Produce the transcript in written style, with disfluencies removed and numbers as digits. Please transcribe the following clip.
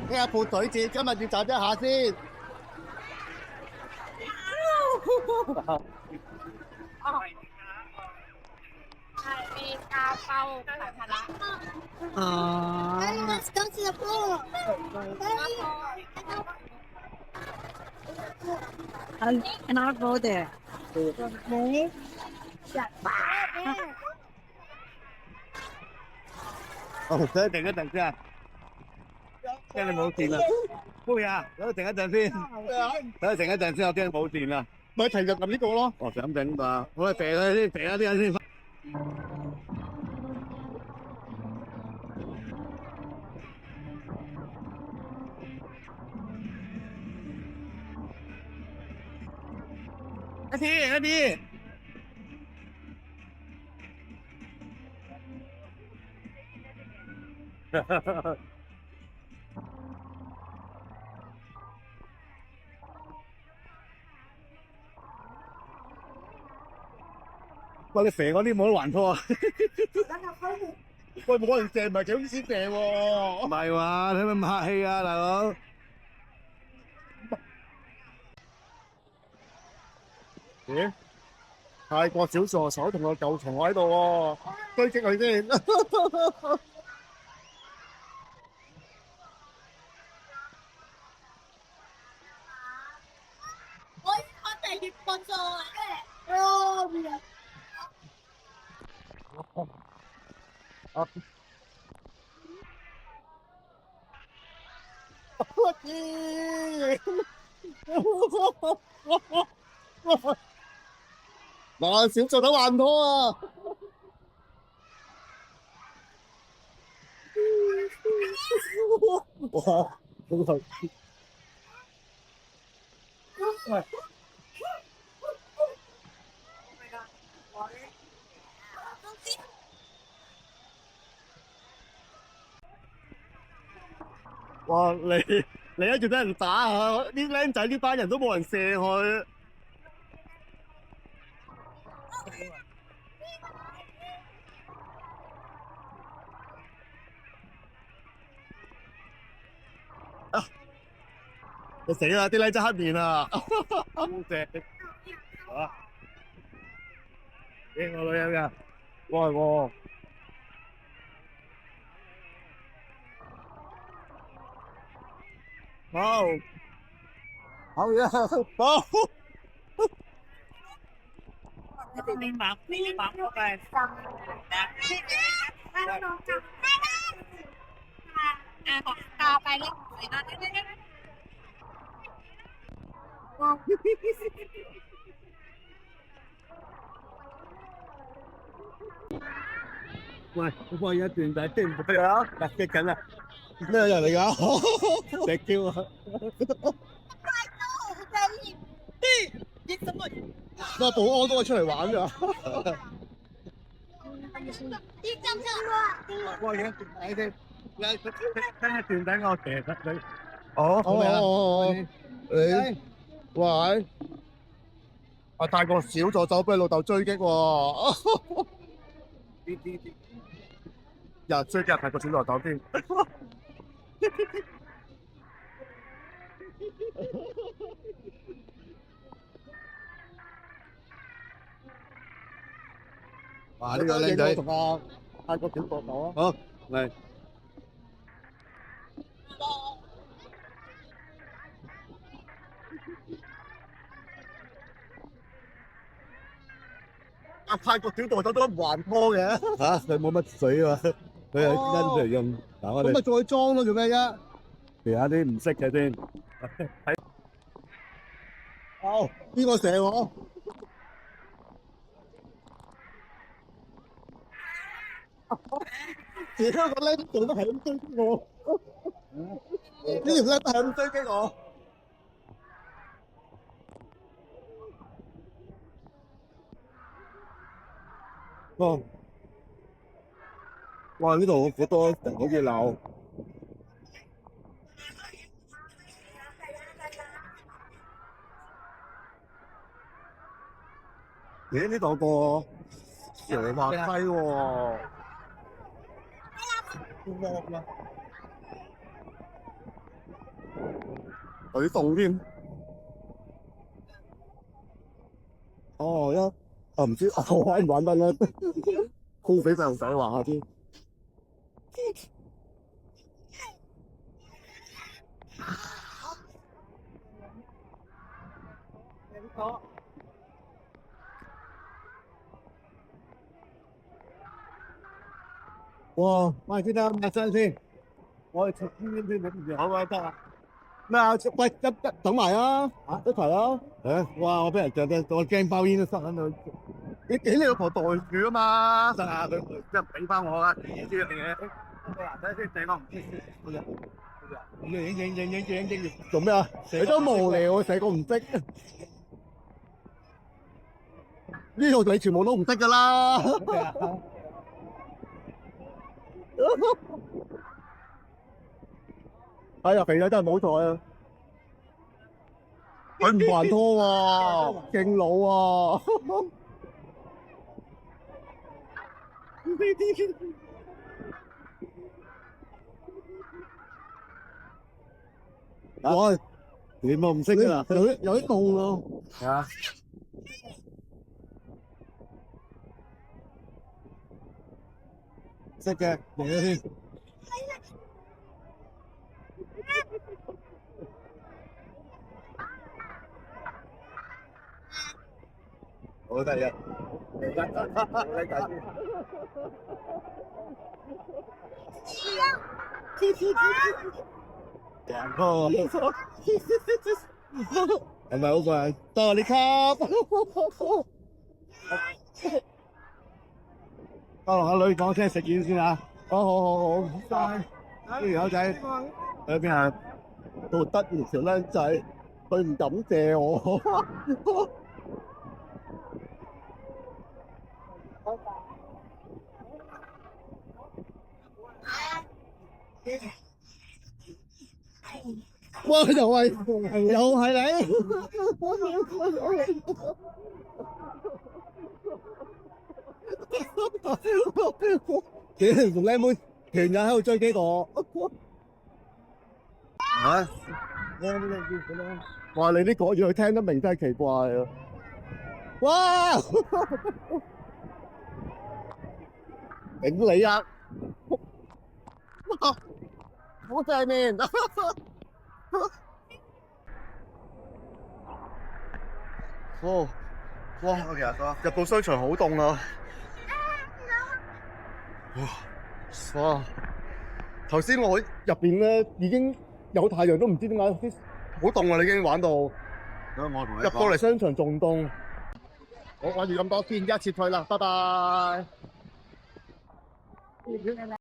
聽下潑水節，今日要集一下先。係啲加包係啦。啊！Let's go to the pool. I cannot go there. Okay. 哦，等一陣先，驚你冇電啦。杯啊，等停一陣先，等停一陣先，我驚冇電啦。咪停就撳呢個咯。哦，想整吧，我哋肥佢先，肥下啲人先。一啲。喂，你肥嗰啲冇得還拖啊！喂，冇人射，唔係幾好意思射喎。唔係話，你咪咁客氣啊，大佬。咦？泰國小助手同個舊蟲喺度喎，追擊佢先。我哋越過咗哦，嗱，小助手還拖啊！哇，好頭。喂。哇！你一直俾人打啊！啲僆仔呢班人都冇人射佢。啊！你死啦！啲僆仔黑面啊！好正啊！邊個女人㗎？我係我。好，好嘢，好。明白嗰個係教ไปเลยนะ喂，我幫你一段仔聽唔到啊！嗱，激緊啦！咩人嚟㗎？石雕啊！乜保安都係出嚟玩㗎？喂，而家段仔先，聽一段仔我射得你。哦，你喂，阿泰國小助手俾老豆追擊喎。又追擊泰國小助手添。哇！呢個靚仔同阿泰國小助手啊。好，嚟。阿泰國小助手都還拖嘅。嚇！佢冇乜水啊，佢係跟住用。嗱，我哋咁咪再裝咯，做咩啫？試下啲唔識嘅先。好，邊個射我？而家個僆做得係咁追擊我，呢條僆係咁追擊我。哇！哇！呢度好多人好熱鬧。咦？呢度個蛇滑梯喎。舉動添。哦，唔知我玩唔玩得咧？空俾細路仔玩下先。哇！喂，先得抹身先，我哋食邊好啊得啊！咩啊？喂，等埋啊！一齊啊！哇！我俾人掟我驚包煙都塞喺度。你俾你老婆袋住啊嘛！得啊！佢即係俾翻我啦，呢樣嘢。嗱，睇先，掟我唔知先。影，做咩啊？你都無聊，成個唔識。呢度你全部都唔識噶啦。哎呀，肥仔真係冇彩啊！佢唔還拖喎，勁老喎。喂，你咪唔識啊？有啲凍咯。係啊。識嘅，嚟咗先。好得意。兩個，係咪好貴？多你卡。幫阿女講聲食煙先啊！好，唔該。呢條友仔喺邊啊？好得意條僆仔，佢唔感謝我。哇！又係你。幾條同靚妹全日喺度追幾個。嚇！哇！你啲國語佢聽得明真係奇怪啊！哇！頂你啊！好正面。哦，哇！入到商場好凍啊！哇！頭先我入邊咧已經有太陽，都唔知點解好凍啊！你已經玩到入到嚟商場仲凍。我玩住咁多先，而家撤退啦，拜拜。